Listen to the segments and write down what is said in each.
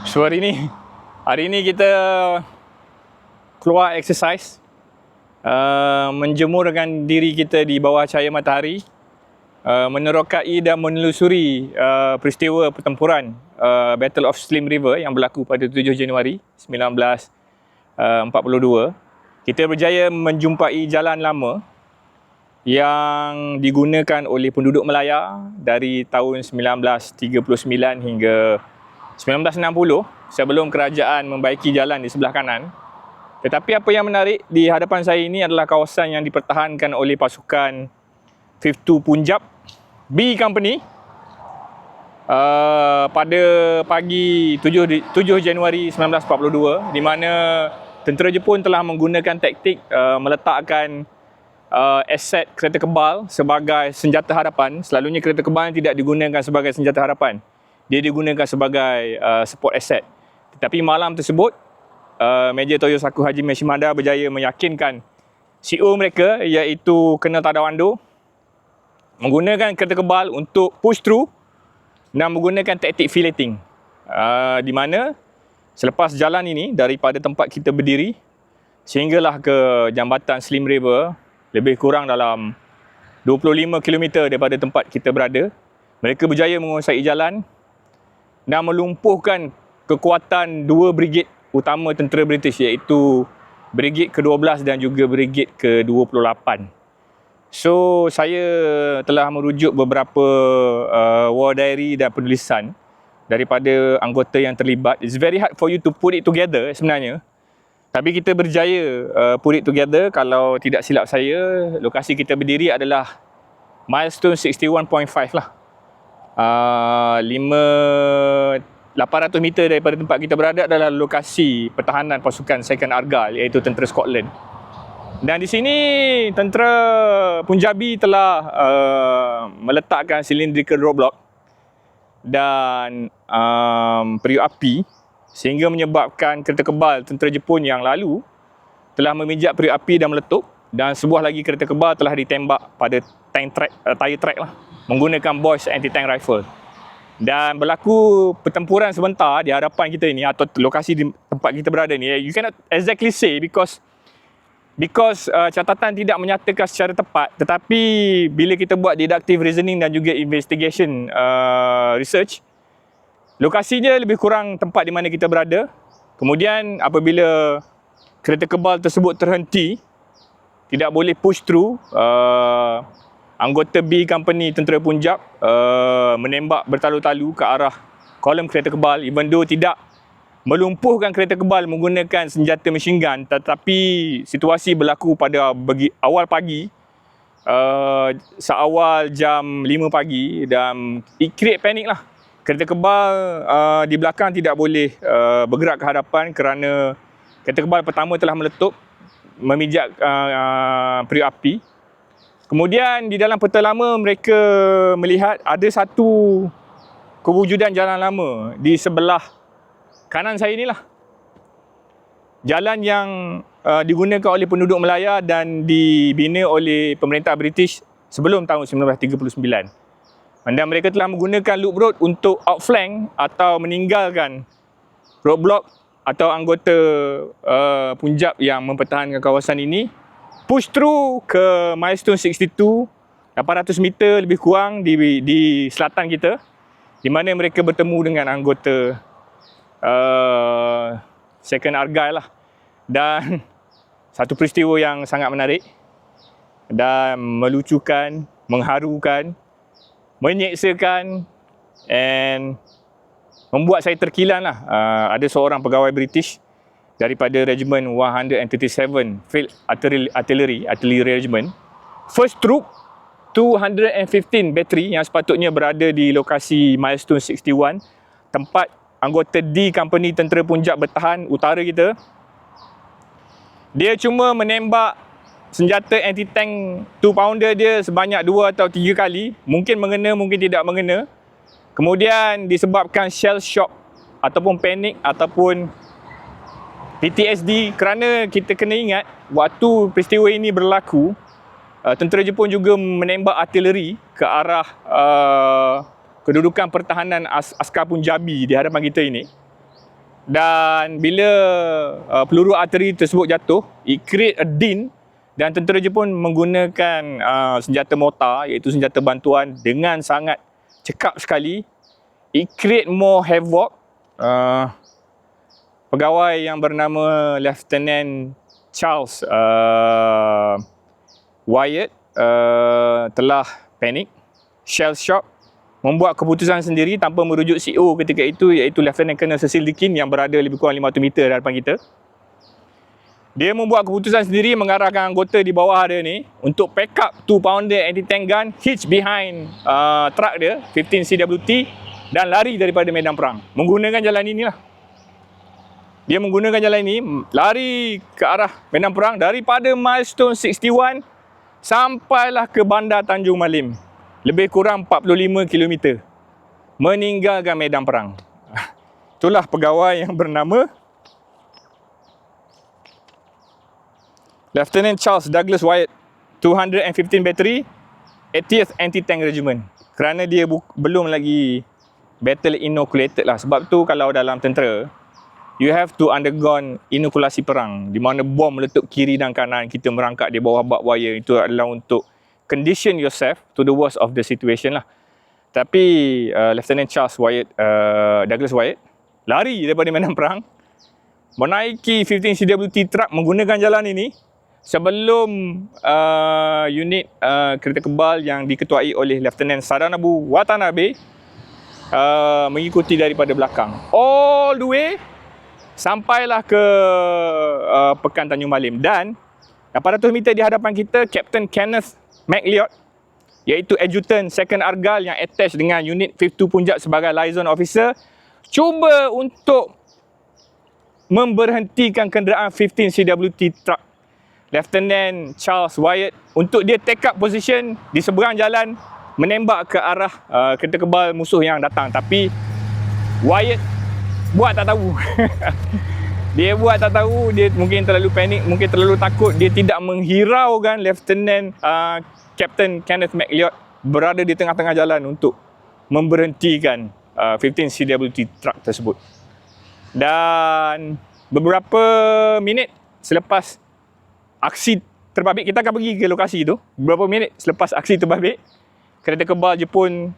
So hari ni kita keluar exercise, menjemurkan diri kita di bawah cahaya matahari, menerokai dan menelusuri peristiwa pertempuran Battle of Slim River yang berlaku pada 7 Januari 1942. Kita berjaya menjumpai jalan lama yang digunakan oleh penduduk Melaya dari tahun 1939 hingga 1960 sebelum kerajaan membaiki jalan di sebelah kanan. Tetapi apa yang menarik di hadapan saya ini adalah kawasan yang dipertahankan oleh pasukan 52 Punjab B Company pada pagi 7 Januari 1942, di mana tentera Jepun telah menggunakan taktik meletakkan aset kereta kebal sebagai senjata hadapan. Selalunya kereta kebal tidak digunakan sebagai senjata hadapan. Dia digunakan sebagai support asset. Tetapi malam tersebut, Major Toyosaku Hajime Shimada berjaya meyakinkan CEO mereka iaitu Colonel Tadawando menggunakan kereta kebal untuk push through dan menggunakan taktik filleting. Di mana selepas jalan ini daripada tempat kita berdiri sehinggalah ke jambatan Slim River, lebih kurang dalam 25 km daripada tempat kita berada, mereka berjaya menguasai jalan dan melumpuhkan kekuatan dua brigade utama tentera British, iaitu Brigade ke-12 dan juga Brigade ke-28. So, saya telah merujuk beberapa war diary dan penulisan daripada anggota yang terlibat. It's very hard for you to put it together sebenarnya. Tapi kita berjaya put it together. Kalau tidak silap saya, lokasi kita berdiri adalah milestone 61.5 lah. 800 meter daripada tempat kita berada adalah lokasi pertahanan pasukan Second Argyle, iaitu tentera Scotland. Dan di sini tentera Punjabi telah meletakkan cylindrical roadblock dan periuk api, sehingga menyebabkan kereta kebal tentera Jepun yang lalu telah memijak periuk api dan meletup, dan sebuah lagi kereta kebal telah ditembak pada tire track lah, menggunakan Boys anti-tank rifle. Dan berlaku pertempuran sebentar di hadapan kita ini, atau lokasi di tempat kita berada ni. You cannot exactly say because catatan tidak menyatakan secara tepat. Tetapi bila kita buat deductive reasoning dan juga investigation research, lokasinya lebih kurang tempat di mana kita berada. Kemudian apabila kereta kebal tersebut terhenti, tidak boleh push through, anggota B Company tentera Punjab menembak bertalu-talu ke arah kolom kereta kebal, even though tidak melumpuhkan kereta kebal menggunakan senjata machine gun. Tetapi situasi berlaku pada awal pagi, seawal jam 5 pagi, dan it create panic lah. Kereta kebal di belakang tidak boleh bergerak ke hadapan kerana kereta kebal pertama telah meletup, memijak periuk api. Kemudian di dalam peta lama mereka melihat ada satu kewujudan jalan lama di sebelah kanan saya inilah. Jalan yang digunakan oleh penduduk Melaya dan dibina oleh pemerintah British sebelum tahun 1939. Dan mereka telah menggunakan loop road untuk outflank atau meninggalkan roadblock atau anggota Punjab yang mempertahankan kawasan ini, push through ke milestone 62, 800 meter lebih kurang di selatan kita, di mana mereka bertemu dengan anggota Second Argyle lah. Dan satu peristiwa yang sangat menarik dan melucukan, mengharukan, menyeksakan, and membuat saya terkilan lah. Ada seorang pegawai British daripada Regiment 137 Field Artillery Regiment, First Troop 215 Battery, yang sepatutnya berada di lokasi milestone 61, tempat anggota D Company tentera Punjab bertahan utara kita. Dia cuma menembak senjata anti-tank 2-pounder dia sebanyak 2 atau 3 kali. Mungkin mengena, mungkin tidak mengena. Kemudian disebabkan shell shock ataupun panik ataupun PTSD, kerana kita kena ingat waktu peristiwa ini berlaku, tentera Jepun juga menembak artileri ke arah kedudukan pertahanan askar Punjabi di hadapan kita ini. Dan bila peluru arteri tersebut jatuh, it create a dent, dan tentera Jepun menggunakan senjata mortar, iaitu senjata bantuan, dengan sangat cekap sekali. It create more havoc. Pegawai yang bernama Lieutenant Charles Wyatt telah panik, shell shock, membuat keputusan sendiri tanpa merujuk CO ketika itu, iaitu Lieutenant Colonel Cecil Deakin yang berada lebih kurang 500 meter di hadapan kita. Dia membuat keputusan sendiri mengarahkan anggota di bawah dia ni untuk pack up 2-pounder anti-tank gun hitch behind truck dia 15 CWT dan lari daripada medan perang menggunakan jalan inilah. Dia menggunakan jalan ini, lari ke arah medan perang daripada milestone 61 sampailah ke bandar Tanjung Malim. Lebih kurang 45 km. Meninggalkan medan perang. Itulah pegawai yang bernama Lieutenant Charles Douglas Wyatt, 215 Battery, 80th Anti-Tank Regiment. Kerana dia belum lagi battle inoculated lah. Sebab tu kalau dalam tentera, you have to undergone inokulasi perang, di mana bom meletup kiri dan kanan, kita merangkak di bawah barbed wire. Itu adalah untuk condition yourself to the worst of the situation lah. Tapi Lieutenant Charles Wyatt, Douglas Wyatt, lari daripada medan perang, menaiki 15 CWT truck menggunakan jalan ini sebelum unit kereta kebal yang diketuai oleh Lieutenant Sadanobu Watanabe mengikuti daripada belakang. All the way sampailah ke Pekan Tanjung Malim, dan 800 meter di hadapan kita Captain Kenneth McLeod, iaitu Adjutant 2nd Argyle yang attach dengan unit 52 Punjab sebagai liaison officer, cuba untuk memberhentikan kenderaan 15 CWT truck Lieutenant Charles Wyatt untuk dia take up position di seberang jalan, menembak ke arah kereta kebal musuh yang datang. Tapi Wyatt buat tak tahu. Dia buat tak tahu, dia mungkin terlalu panik, mungkin terlalu takut. Dia tidak menghiraukan Lieutenant Captain Kenneth McLeod berada di tengah-tengah jalan untuk memberhentikan 15 CWT truck tersebut. Dan beberapa minit selepas aksi terbabit, kita akan pergi ke lokasi itu. Beberapa minit selepas aksi terbabit, kereta kebal Jepun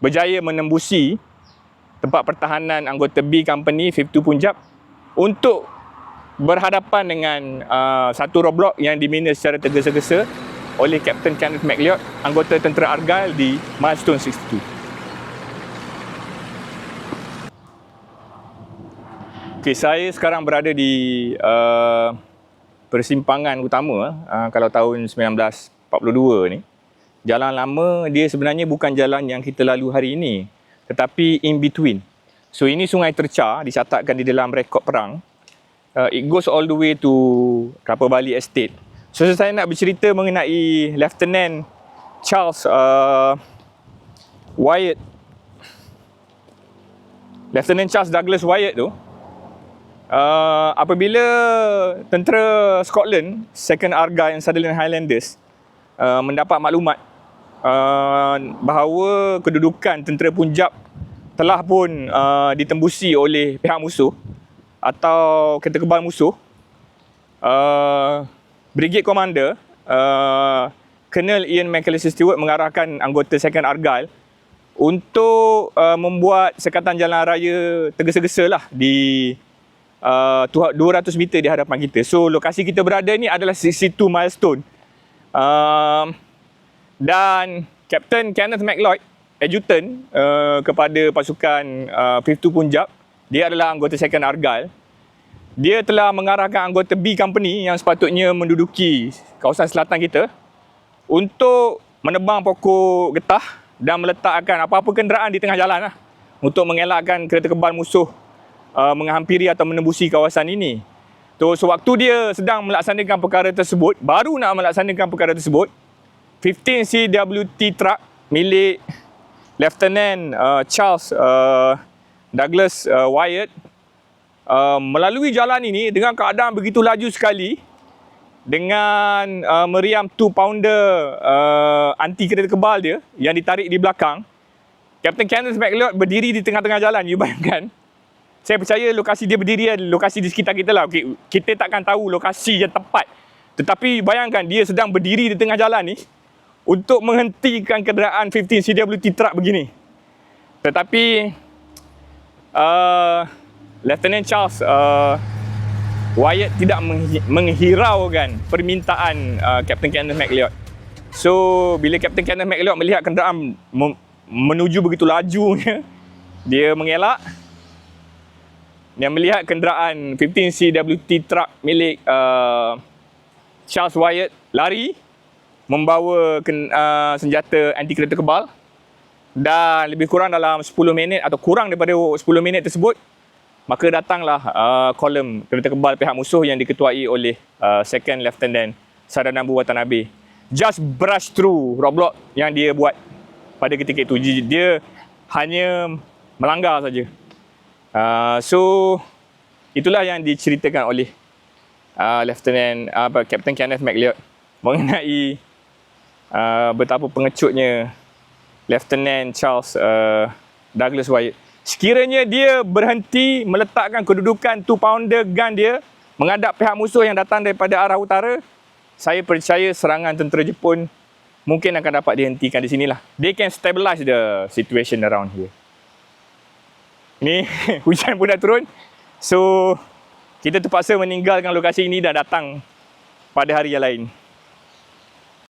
berjaya menembusi tempat pertahanan anggota B Company 52 Punjab untuk berhadapan dengan satu roadblock yang dimina secara tergesa-gesa oleh Captain Kenneth McLeod, anggota tentera Argyle di milestone 62. Okay, saya sekarang berada di persimpangan utama. Kalau tahun 1942 ni, jalan lama dia sebenarnya bukan jalan yang kita lalu hari ini, tetapi in between. So ini Sungai Terca, dicatatkan di dalam rekod perang. It goes all the way to Kelapa Bali Estate. So saya nak bercerita mengenai Lieutenant Charles Wyatt. Lieutenant Charles Douglas Wyatt tu, apabila tentera Scotland, 2nd Argyle and Sutherland Highlanders mendapat maklumat bahawa kedudukan tentera Punjab telah pun ditembusi oleh pihak musuh atau kereta kebal musuh, Brigade Commander Colonel Ian Macalister Stewart mengarahkan anggota 2nd Argyle untuk membuat sekatan jalan raya tergesa-gesa lah di 200 meter di hadapan kita. So lokasi kita berada ni adalah 62 milestone. Dan Captain Kenneth McLeod, adjutant kepada pasukan 52 Punjab, dia adalah anggota 2nd Argyle. Dia telah mengarahkan anggota B Company yang sepatutnya menduduki kawasan selatan kita untuk menebang pokok getah dan meletakkan apa-apa kenderaan di tengah jalan lah, untuk mengelakkan kereta kebal musuh menghampiri atau menembusi kawasan ini. So waktu dia sedang melaksanakan perkara tersebut, baru nak melaksanakan perkara tersebut, 15 CWT truck milik Lieutenant Charles Douglas Wyatt melalui jalan ini dengan keadaan begitu laju sekali, dengan meriam 2-pounder anti kereta kebal dia yang ditarik di belakang. Captain Kenneth McLeod berdiri di tengah-tengah jalan, you bayangkan. Saya percaya lokasi dia berdiri adalah lokasi di sekitar kita lah. Okay, kita takkan tahu lokasi yang tepat. Tetapi bayangkan dia sedang berdiri di tengah jalan ni untuk menghentikan kenderaan 15 CWT truck begini. Tetapi Lieutenant Charles Wyatt tidak menghiraukan permintaan Captain Kenneth McLeod. So bila Captain Kenneth McLeod melihat kenderaan menuju begitu lajunya, dia mengelak. Dia melihat kenderaan 15 CWT truck milik Charles Wyatt lari membawa senjata anti kereta kebal, dan lebih kurang dalam 10 minit atau kurang daripada 10 minit tersebut, maka datanglah kolom kereta kebal pihak musuh yang diketuai oleh Second Lieutenant Sadanambu Watanabe. Just brush through roadblock yang dia buat pada ketika itu. Dia hanya melanggar saja. So itulah yang diceritakan oleh Captain Kenneth McLeod mengenai betapa pengecutnya Lieutenant Charles Douglas Wyatt. Sekiranya dia berhenti meletakkan kedudukan 2-pounder gun dia menghadap pihak musuh yang datang daripada arah utara, saya percaya serangan tentera Jepun mungkin akan dapat dihentikan di sinilah. They can stabilize the situation around here. Ni hujan pun dah turun. So kita terpaksa meninggalkan lokasi ini dan datang pada hari yang lain.